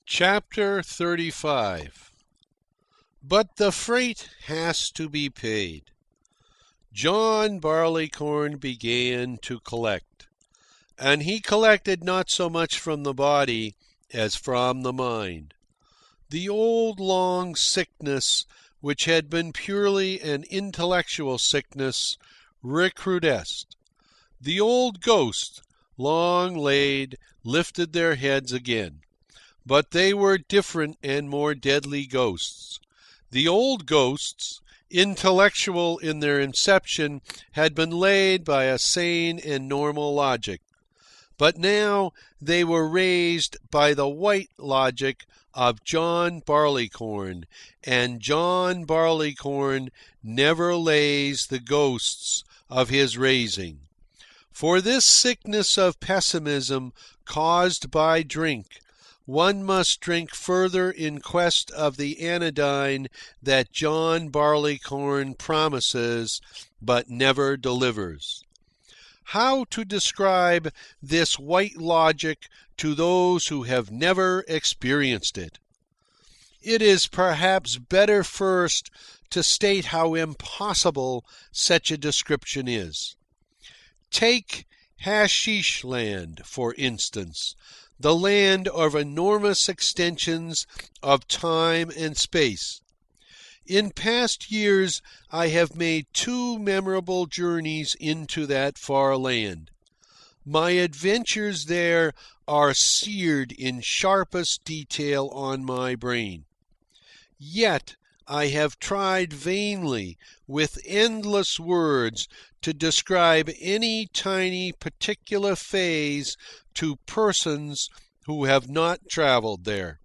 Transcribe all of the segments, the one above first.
Chapter 35. But the freight has to be paid. John Barleycorn began to collect, and he collected not so much from the body as from the mind. The old long sickness, which had been purely an intellectual sickness, recrudesced. The old ghosts, long laid, lifted their heads again. But they were different and more deadly ghosts. The old ghosts, intellectual in their inception, had been laid by a sane and normal logic. But now they were raised by the white logic of John Barleycorn, and John Barleycorn never lays the ghosts of his raising. For this sickness of pessimism caused by drink, one must drink further in quest of the anodyne that John Barleycorn promises but never delivers. How to describe this white logic to those who have never experienced it? It is perhaps better first to state how impossible such a description is. Take Hasheesh Land, for instance, the land of enormous extensions of time and space. In past years, I have made 2 memorable journeys into that far land. My adventures there are seared in sharpest detail on my brain. Yet I have tried vainly, with endless words, to describe any tiny particular phase to persons who have not travelled there.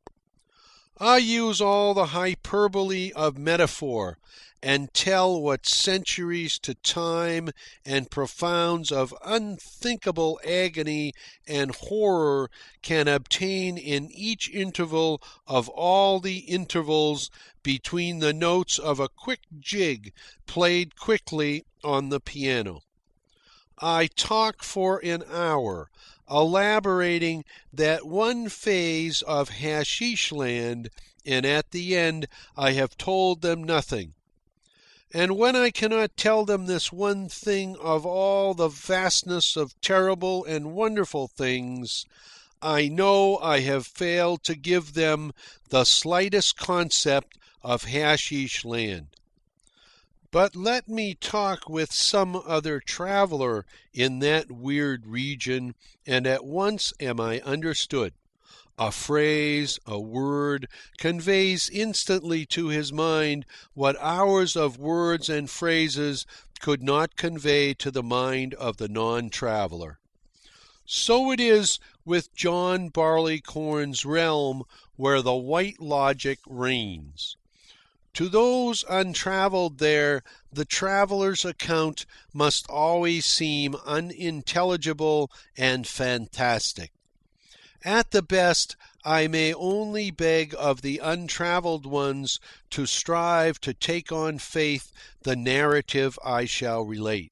I use all the hyperbole of metaphor and tell what centuries to time and profounds of unthinkable agony and horror can obtain in each interval of all the intervals between the notes of a quick jig played quickly on the piano. I talk for an hour, elaborating that one phase of Hasheesh Land, and at the end I have told them nothing. And when I cannot tell them this one thing of all the vastness of terrible and wonderful things, I know I have failed to give them the slightest concept of Hasheesh Land. But let me talk with some other traveller in that weird region, and at once am I understood. A phrase, a word, conveys instantly to his mind what hours of words and phrases could not convey to the mind of the non-traveller. So it is with John Barleycorn's realm, where the white logic reigns. To those untravelled there, the traveller's account must always seem unintelligible and fantastic. At the best, I may only beg of the untravelled ones to strive to take on faith the narrative I shall relate.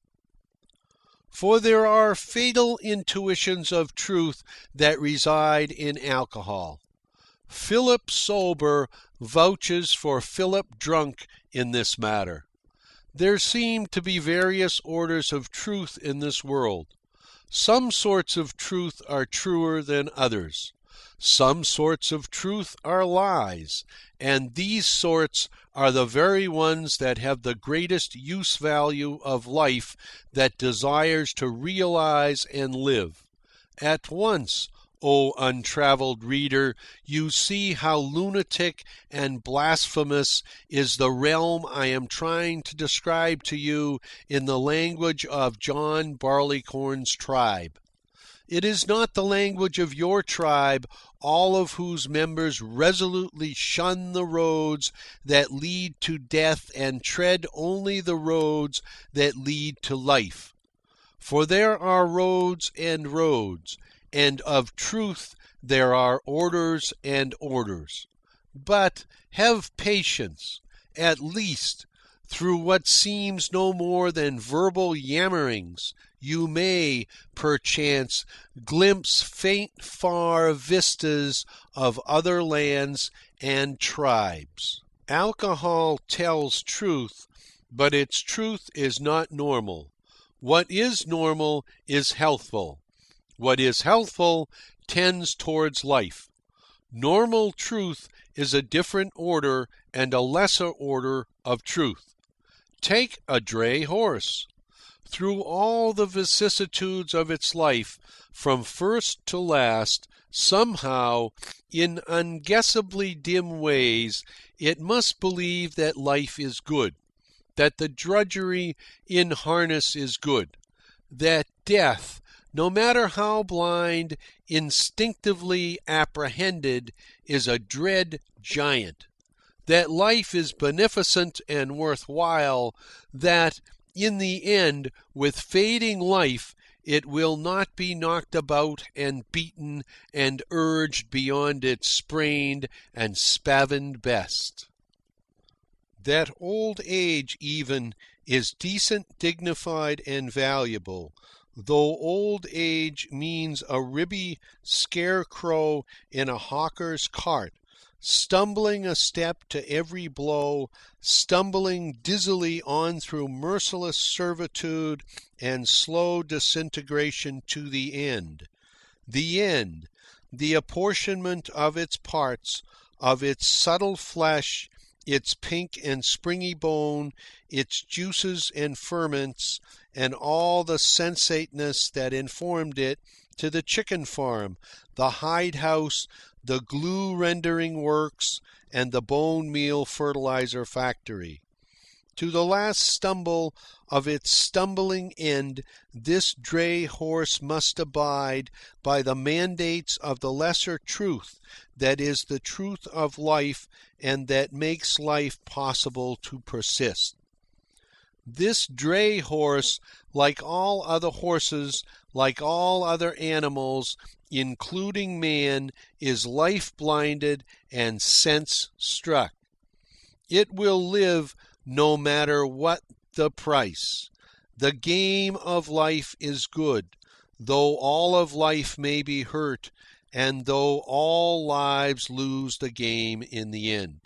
For there are fatal intuitions of truth that reside in alcohol. Philip Sober vouches for Philip Drunk in this matter. There seem to be various orders of truth in this world. Some sorts of truth are truer than others. Some sorts of truth are lies, and these sorts are the very ones that have the greatest use value of life that desires to realize and live. At once, O untravelled reader, you see how lunatic and blasphemous is the realm I am trying to describe to you in the language of John Barleycorn's tribe. It is not the language of your tribe, all of whose members resolutely shun the roads that lead to death and tread only the roads that lead to life. For there are roads, and of truth there are orders and orders. But have patience, at least, Through what seems no more than verbal yammerings, you may, perchance, glimpse faint far vistas of other lands and tribes. Alcohol tells truth, but its truth is not normal. What is normal is healthful. What is healthful tends towards life. Normal truth is a different order and a lesser order of truth. Take a dray horse. Through all the vicissitudes of its life, from first to last, somehow, in unguessably dim ways, it must believe that life is good, that the drudgery in harness is good, that death, no matter how blind, instinctively apprehended, is a dread giant, that life is beneficent and worthwhile, that, in the end, with fading life, it will not be knocked about and beaten and urged beyond its sprained and spavined best. That old age, even, is decent, dignified, and valuable, though old age means a ribby scarecrow in a hawker's cart, stumbling a step to every blow, stumbling dizzily on through merciless servitude and slow disintegration to the end. The end, the apportionment of its parts, of its subtle flesh, its pink and springy bone, its juices and ferments, and all the sensateness that informed it, to the chicken farm, the hide house, the glue rendering works, and the bone meal fertilizer factory. To the last stumble of its stumbling end, this dray horse must abide by the mandates of the lesser truth that is the truth of life and that makes life possible to persist. This dray horse, like all other horses, like all other animals, including man, is life-blinded and sense-struck. It will live no matter what the price. The game of life is good, though all of life may be hurt, and though all lives lose the game in the end.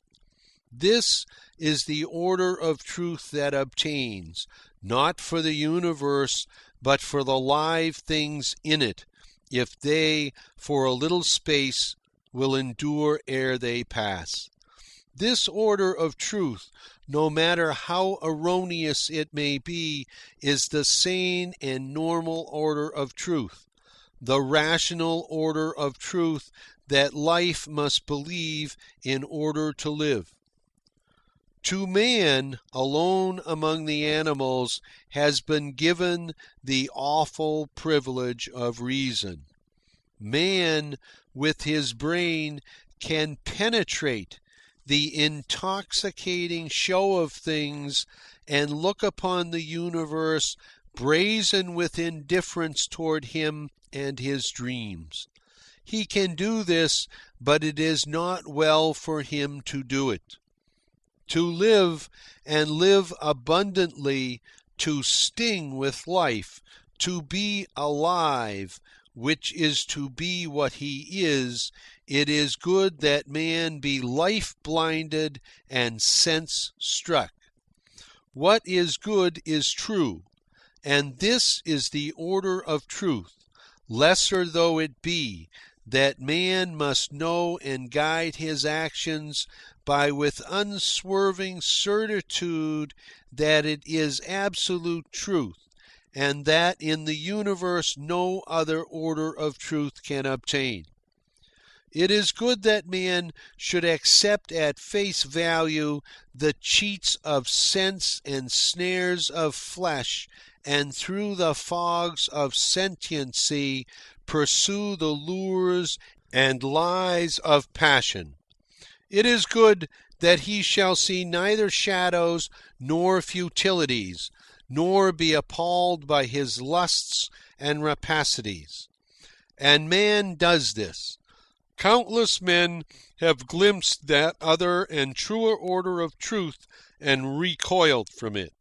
This is the order of truth that obtains, not for the universe, but for the live things in it, if they, for a little space, will endure ere they pass. This order of truth, no matter how erroneous it may be, is the sane and normal order of truth, the rational order of truth that life must believe in order to live. To man, alone among the animals, has been given the awful privilege of reason. Man, with his brain, can penetrate the intoxicating show of things and look upon the universe brazen with indifference toward him and his dreams. He can do this, but it is not well for him to do it. To live, and live abundantly, to sting with life, to be alive, which is to be what he is, it is good that man be life-blinded and sense-struck. What is good is true, and this is the order of truth, lesser though it be, that man must know and guide his actions by with unswerving certitude that it is absolute truth, and that in the universe no other order of truth can obtain. It is good that man should accept at face value the cheats of sense and snares of flesh, and through the fogs of sentiency pursue the lures and lies of passion. It is good that he shall see neither shadows nor futilities, nor be appalled by his lusts and rapacities. And man does this. Countless men have glimpsed that other and truer order of truth and recoiled from it.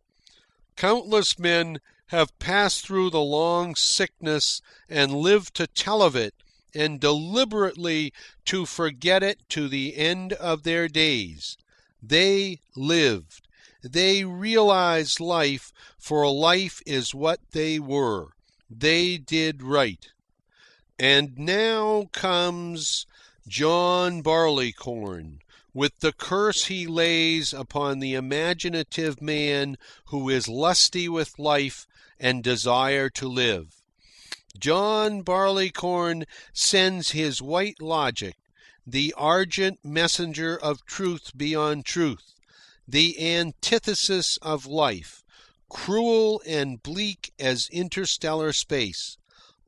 Countless men have passed through the long sickness and lived to tell of it and deliberately to forget it to the end of their days. They lived. They realized life, for life is what they were. They did right. And now comes John Barleycorn, with the curse he lays upon the imaginative man who is lusty with life and desire to live. John Barleycorn sends his white logic, the argent messenger of truth beyond truth, the antithesis of life, cruel and bleak as interstellar space,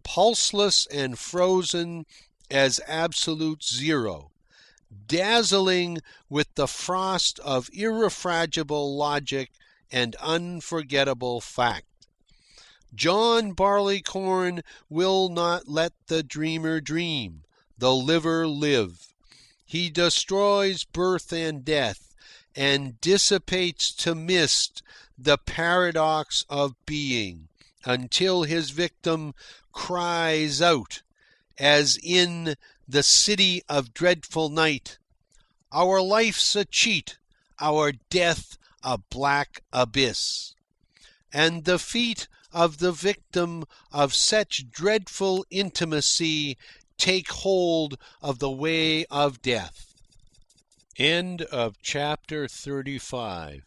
pulseless and frozen as absolute zero, dazzling with the frost of irrefragable logic and unforgettable fact. John Barleycorn will not let the dreamer dream, the liver live. He destroys birth and death, and dissipates to mist the paradox of being, until his victim cries out, as in the city of dreadful night, "Our life's a cheat, our death a black abyss." And the feet of the victim of such dreadful intimacy take hold of the way of death. End of chapter 35.